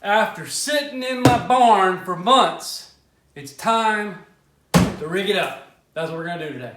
After sitting in my barn for months, it's time to rig it up. That's what we're gonna do today.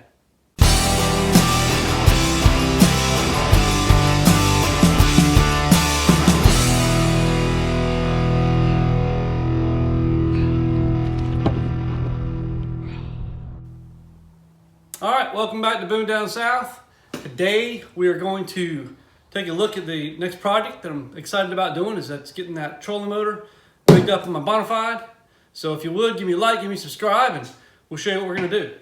All right, welcome back to Boone Down South. Today we are going to take a look at the next project that I'm excited about doing. That's getting that trolling motor rigged up in my Bonafide. So if you would, give me a like, give me a subscribe, and we'll show you what we're gonna do.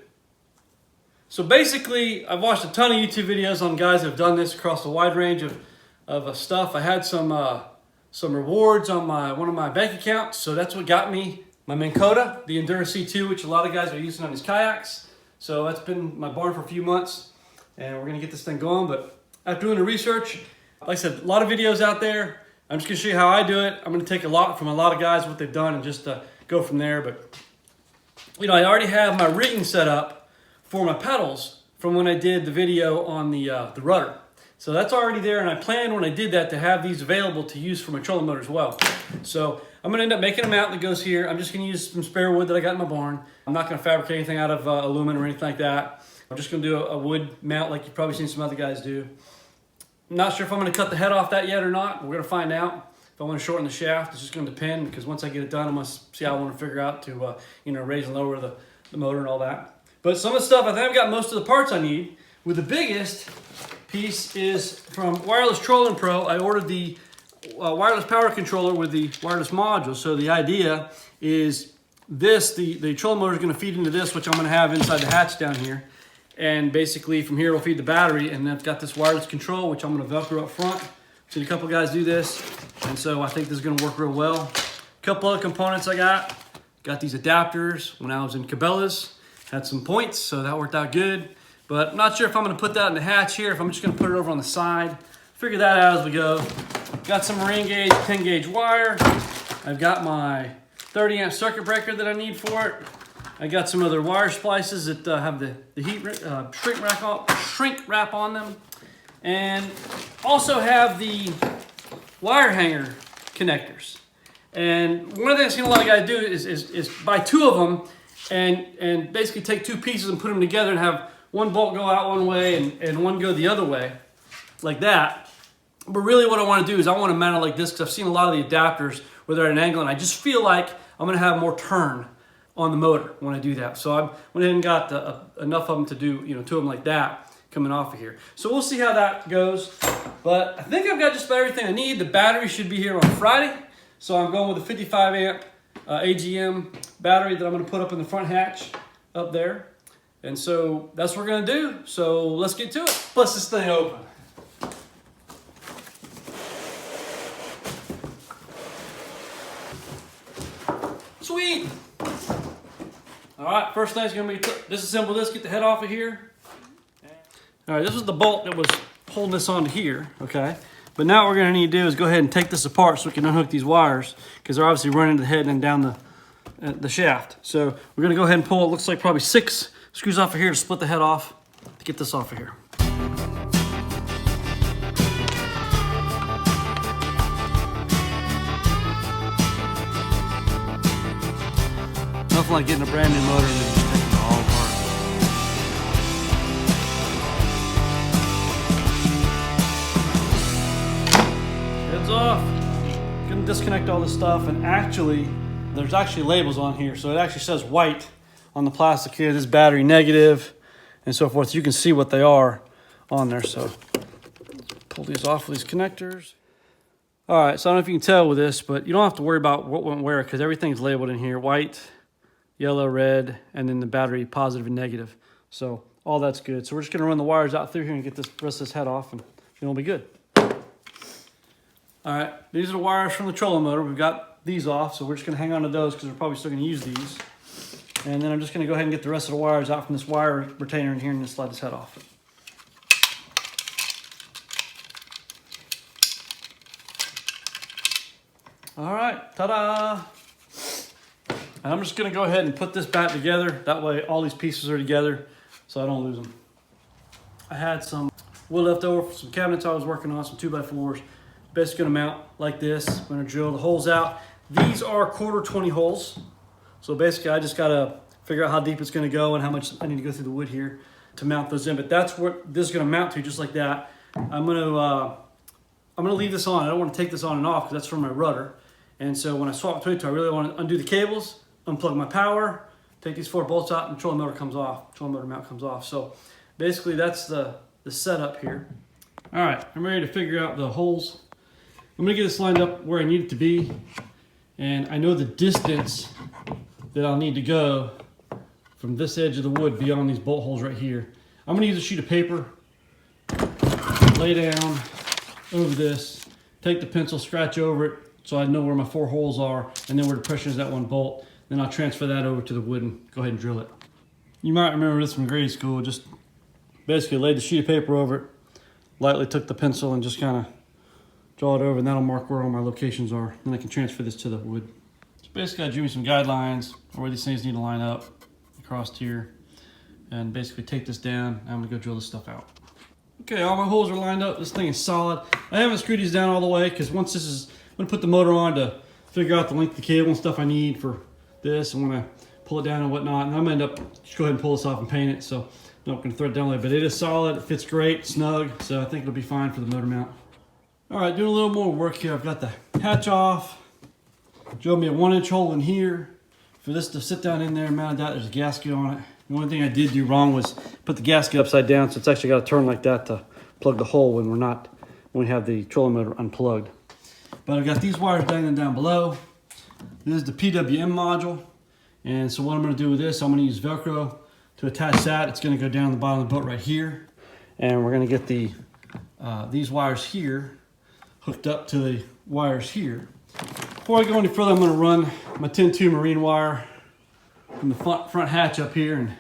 So basically, I've watched a ton of YouTube videos on guys that have done this across a wide range of stuff. I had some rewards on one of my bank accounts, so that's what got me my Minn Kota, the Endura C2, which a lot of guys are using on these kayaks. So that's been my barn for a few months, and we're gonna get this thing going. But after doing the research, like I said, a lot of videos out there. I'm just gonna show you how I do it. I'm gonna take a lot from a lot of guys, what they've done, and just go from there. But you know, I already have my rigging set up for my pedals from when I did the video on the rudder. So that's already there, and I planned when I did that to have these available to use for my trolling motor as well. So I'm gonna end up making a mount that goes here. I'm just gonna use some spare wood that I got in my barn. I'm not gonna fabricate anything out of aluminum or anything like that. I'm just gonna do a wood mount like you've probably seen some other guys do. I'm not sure if I'm gonna cut the head off that yet or not. We're gonna find out. If I wanna shorten the shaft, it's just gonna depend, because once I get it done, I'm gonna see how I wanna figure out to raise and lower the motor and all that. But some of the stuff, I think I've got most of the parts I need. With the biggest piece is from Wireless Trolling Pro. I ordered the wireless power controller with the wireless module. So the idea is this, the trolling motor is going to feed into this, which I'm going to have inside the hatch down here. And basically from here it'll feed the battery, and then I've got this wireless control, which I'm going to Velcro up front. Seen a couple guys do this, and so I think this is going to work real well. A couple other components I got these adapters when I was in Cabela's. Had some points, so that worked out good. But I'm not sure if I'm going to put that in the hatch here, if I'm just going to put it over on the side. Figure that out as we go. Got some marine gauge, 10 gauge wire. I've got my 30 amp circuit breaker that I need for it. I got some other wire splices that have the heat shrink wrap on them. And also have the wire hanger connectors. And one of the things I've seen a lot of guys do is buy two of them and basically take two pieces and put them together and have one bolt go out one way and one go the other way, like that. But really what I want to do is I want to mount it like this, because I've seen a lot of the adapters where they're at an angle, and I just feel like I'm going to have more turn on the motor when I do that. So I went ahead and got enough of them to do, two of them like that coming off of here. So we'll see how that goes. But I think I've got just about everything I need. The battery should be here on Friday. So I'm going with a 55 amp AGM battery that I'm going to put up in the front hatch up there. And so that's what we're going to do. So let's get to it. Bust this thing open. Sweet. All right, first thing's going to be disassemble this, get the head off of here. All right, this was the bolt that was holding this onto here, okay? But now what we're going to need to do is go ahead and take this apart so we can unhook these wires, because they're obviously running the head and down the shaft. So we're going to go ahead and pull, it looks like probably 6 screws off of here to split the head off to get this off of here. Nothing like getting a brand new motor and then just taking it all apart. Heads off. Gonna disconnect all this stuff, and there's actually labels on here, so it actually says white on the plastic here. This battery negative and so forth. You can see what they are on there. So pull these off of these connectors. All right, so I don't know if you can tell with this, but you don't have to worry about what went where, because everything's labeled in here: white, yellow, red, and then the battery positive and negative. So all that's good. So we're just gonna run the wires out through here and get the rest of this head off, and it'll be good. All right, these are the wires from the trolling motor. We've got these off, so we're just gonna hang on to those because we're probably still gonna use these. And then I'm just gonna go ahead and get the rest of the wires out from this wire retainer in here and just slide this head off. All right, ta-da! And I'm just gonna go ahead and put this back together. That way all these pieces are together so I don't lose them. I had some wood left over for some cabinets I was working on, some 2x4s. Basically gonna mount like this. I'm gonna drill the holes out. These are 1/4 holes. So basically I just gotta figure out how deep it's gonna go and how much I need to go through the wood here to mount those in. But that's what this is gonna mount to, just like that. I'm gonna leave this on. I don't want to take this on and off because that's for my rudder. And so when I swap between the two, I really want to undo the cables, unplug my power, take these 4 bolts out, and the trolling motor comes off. Trolling motor mount comes off. So basically that's the setup here. All right, I'm ready to figure out the holes. I'm gonna get this lined up where I need it to be. And I know the distance that I'll need to go from this edge of the wood beyond these bolt holes right here. I'm gonna use a sheet of paper, lay down over this, take the pencil, scratch over it so I know where my 4 holes are and then where the pressure is that 1 bolt. Then I'll transfer that over to the wood and go ahead and drill it. You might remember this from grade school. Just basically laid the sheet of paper over it, lightly took the pencil and just kind of draw it over, and that'll mark where all my locations are. Then I can transfer this to the wood. So basically I drew me some guidelines where these things need to line up across here, and basically take this down. I'm gonna go drill this stuff out. Okay, all my holes are lined up. This thing is solid. I haven't screwed these down all the way because once this is, I'm gonna put the motor on to figure out the length of the cable and stuff I need for this, and when I pull it down and whatnot, and I'm gonna end up just go ahead and pull this off and paint it. So I'm not gonna throw it down there, but it is solid. It fits great, snug. So I think it'll be fine for the motor mount. All right, doing a little more work here. I've got the hatch off. Drilled me a 1-inch hole in here for this to sit down in there. Mounted that. There's a gasket on it. The only thing I did do wrong was put the gasket upside down, so it's actually got to turn like that to plug the hole when we have the trolling motor unplugged. But I've got these wires dangling down below. This is the PWM module, and so what I'm going to do with this, I'm going to use Velcro to attach that. It's going to go down the bottom of the boat right here, and we're going to get these wires here hooked up to the wires here. Before I go any further, I'm going to run my 10-2 marine wire from the front hatch up here and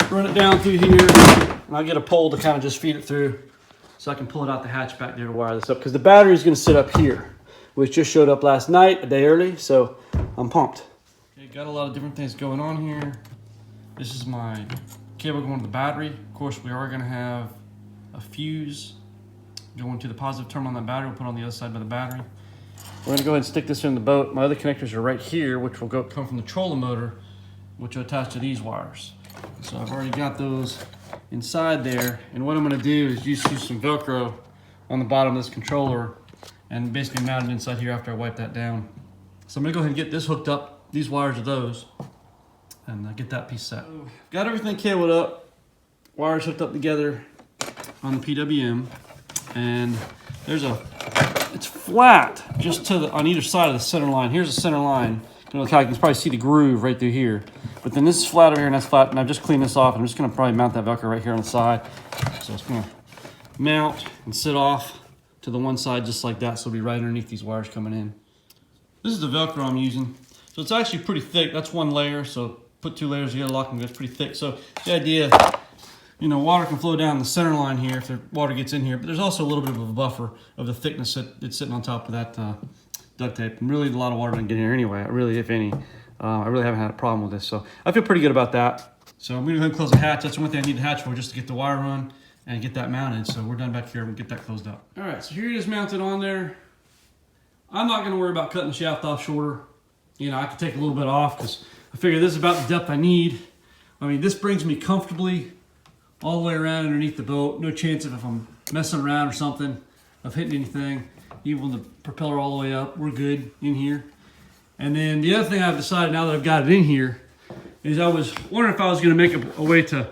run it down through here, and I'll get a pole to kind of just feed it through so I can pull it out the hatch back there to wire this up, because the battery is going to sit up here, which just showed up last night, a day early, so I'm pumped. Okay, got a lot of different things going on here. This is my cable going to the battery. Of course, we are going to have a fuse going to the positive terminal on that battery. We'll put it on the other side by the battery. We're going to go ahead and stick this in the boat. My other connectors are right here, which will come from the trolling motor, which will attach to these wires. So I've already got those inside there. And what I'm going to do is use some Velcro on the bottom of this controller and basically mount it inside here after I wipe that down. So I'm going to go ahead and get this hooked up. These wires are those. And get that piece set. Got everything cabled up. Wires hooked up together on the PWM. And it's flat just on either side of the center line. Here's the center line. You can probably see the groove right through here. But then this is flat over here and that's flat. And I've just cleaned this off. I'm just going to probably mount that Velcro right here on the side. So it's going to mount and sit off to the one side just like that. So it'll be right underneath these wires coming in. This is the Velcro I'm using. So it's actually pretty thick. That's 1 layer. So put 2 layers together, lock them, it's pretty thick. So the idea, water can flow down the center line here if the water gets in here, but there's also a little bit of a buffer of the thickness that's sitting on top of that duct tape. And really a lot of water doesn't get in here anyway, if any. I really haven't had a problem with this, so I feel pretty good about that. So I'm gonna go ahead and close the hatch. That's the one thing I need the hatch for, just to get the wire run and get that mounted. So we're done back here, we'll get that closed up. All right, so here it is mounted on there. I'm not gonna worry about cutting the shaft off shorter. I can take a little bit off because I figure this is about the depth I need. I mean, this brings me comfortably all the way around underneath the boat. No chance of, if I'm messing around or something, of hitting anything. Even with the propeller all the way up, we're good in here. And then the other thing I've decided now that I've got it in here is I was wondering if I was gonna make a way to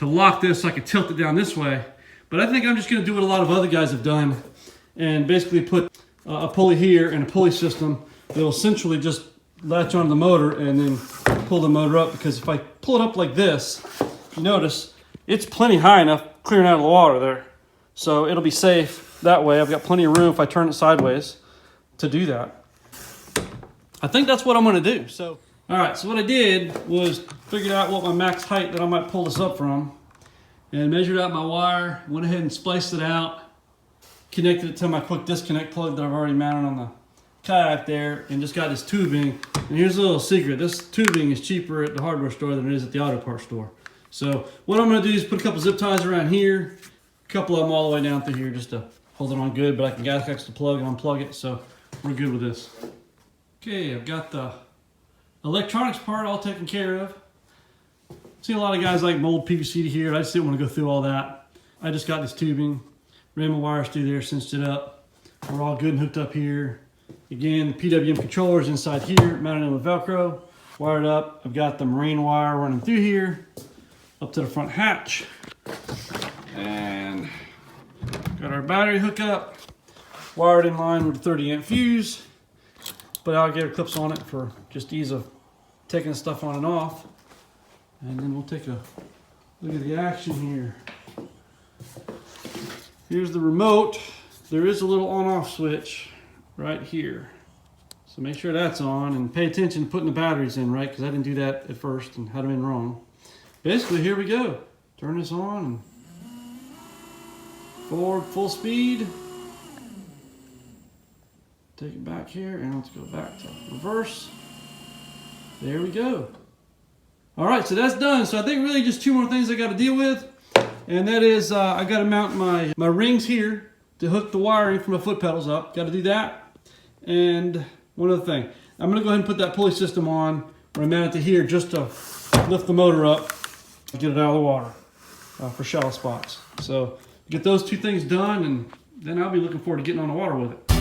lock this so I could tilt it down this way. But I think I'm just gonna do what a lot of other guys have done and basically put a pulley here and a pulley system that'll essentially just latch onto the motor and then pull the motor up, because if I pull it up like this, if you notice, it's plenty high enough clearing out of the water there. So it'll be safe that way. I've got plenty of room if I turn it sideways to do that. I think that's what I'm gonna do. So, all right, so what I did was figured out what my max height that I might pull this up from and measured out my wire, went ahead and spliced it out, connected it to my quick disconnect plug that I've already mounted on the kayak there, and just got this tubing. And here's a little secret. This tubing is cheaper at the hardware store than it is at the auto parts store. So what I'm gonna do is put a couple zip ties around here, a couple of them all the way down through here just to hold it on good, but I can gas the plug and unplug it. So we're good with this. Okay, I've got the electronics part all taken care of. Seen a lot of guys like mold PVC to here. I just didn't want to go through all that. I just got this tubing, ran my wires through there, cinched it up. We're all good and hooked up here. Again, the PWM controller's inside here, mounted in with Velcro, wired up. I've got the marine wire running through here, up to the front hatch. And got our battery hookup, wired in line with a 30 amp fuse. Put alligator clips on it for just ease of taking stuff on and off. And then we'll take a look at the action here. Here's the remote. There is a little on-off switch right here. So make sure that's on and pay attention to putting the batteries in, right? Because I didn't do that at first and had them in wrong. Basically, here we go. Turn this on and forward, full speed. Take it back here and let's go back to reverse. There we go. All right, so that's done. So I think really just two more things I got to deal with. And that is I got to mount my rings here to hook the wiring from the foot pedals up. Got to do that. And one other thing. I'm going to go ahead and put that pulley system on when I mount it to here just to lift the motor up and get it out of the water for shallow spots. So get those two things done and then I'll be looking forward to getting on the water with it.